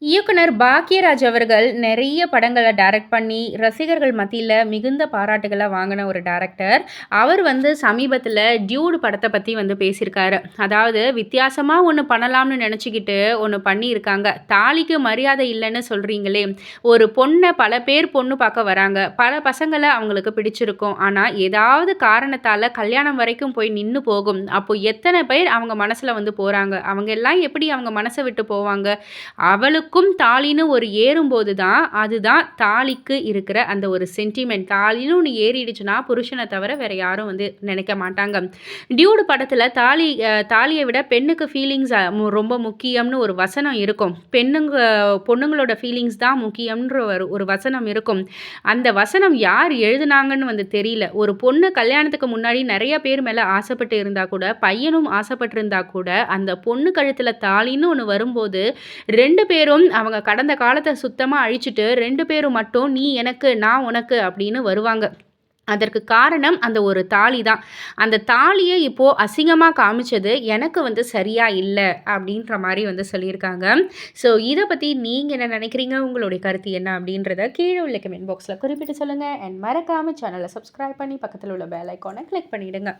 இயக்குனர் பாக்யராஜ் அவர்கள் நெறைய படங்கள டைரக்ட் பண்ணி, ரசிகர்கள் மத்தியில மிகுந்த பாராட்டுகள வாங்குன ஒரு டைரக்டர். அவர் வந்து சமீபத்தில டியூட் படத்த பத்தி வந்து பேசியிருக்காரு. அதாவது வித்தியாசமா ஒண்ணு பண்ணலாம்னு நெனச்சுக்கிட்டு ஒண்ணு பண்ணியிருக்காங்க. தாலிக்கு மரியாதை இல்லன்னு சொல்றீங்களே, ஒரு பொண்ண பல பேர் பொண்ணு பாக்க வராங்க. பல பசங்கள அவங்களுக்கு பிடிச்சிருக்கும். ஆனா, ஏதாவது காரணத்தால கல்யாணம் வரைக்கும் போய் நின்னு போகும். அப்போ எத்தன பேர் அவங்க மனசுல வந்து போறாங்க? அவங்க எல்லாம் எப்படி அவங்க மனச விட்டு போவாங்க? அவளுக்கும் தாலின்னு ஒரு ஏறும்போது தான், அதுதான் தாலிக்கு இருக்கிற அந்த ஒரு சென்டிமென்ட். தாலின்னு ஒண்ணு ஏறிடுச்சுன்னா, புருஷன தவிர வேற யாரும் வந்து நெனைக்க மாட்டாங்க. டியூடு படத்துல தாலிய விட பெண்ணுக்கு ஃபீலிங்ஸ் ரொம்ப முக்கியம்னு ஒரு வசனம் இருக்கும். பொண்ணுங்களோட ஃபீலிங்ஸ் தான் முக்கியம்ன்ற ஒரு ஒரு வசனம் இருக்கும். அந்த வசனம் யார் எழுதுனாங்கன்னு வந்து தெரியல. ஒரு பொண்ணு கல்யாணத்துக்கு முன்னாடி நெறைய பேர் மேல ஆசைப்பட்டு இருந்தா கூட, பையனும் ஆசைப்பட்டிருந்தா கூட, அந்த பொண்ணு கழுத்துல தாலின்னு ஒண்ணு வரும்போது 2 பேரும் அவங்க கடந்த காலத்த சுத்தமா அழிச்சுட்டு 2 பேரும் மட்டும் "நீ எனக்கு, நான் உனக்கு" அப்படின்னு வருவாங்க. அதற்கு காரணம் அந்த ஒரு தாலி தான். அந்த தாலிய இப்போ அசிங்கமா காமிச்சது எனக்கு வந்து சரியா இல்ல அப்படின்ற மாரி வந்து சொல்லியிருக்காங்க. ஸோ இத பத்தி நீங்க என்ன நெனைக்கிறீங்க? உங்களுடைய கருத்து என்ன? அப்படின்றத கீழ உள்ள கமெண்ட் பாக்ஸ்ல குறிப்பிட்டு சொல்லுங்க. அண்ட் மறக்காம சேனல சப்ஸ்கிரைப் பண்ணி பக்கத்துல உள்ள பெல் ஐகான கிளிக் பண்ணிடுங்க.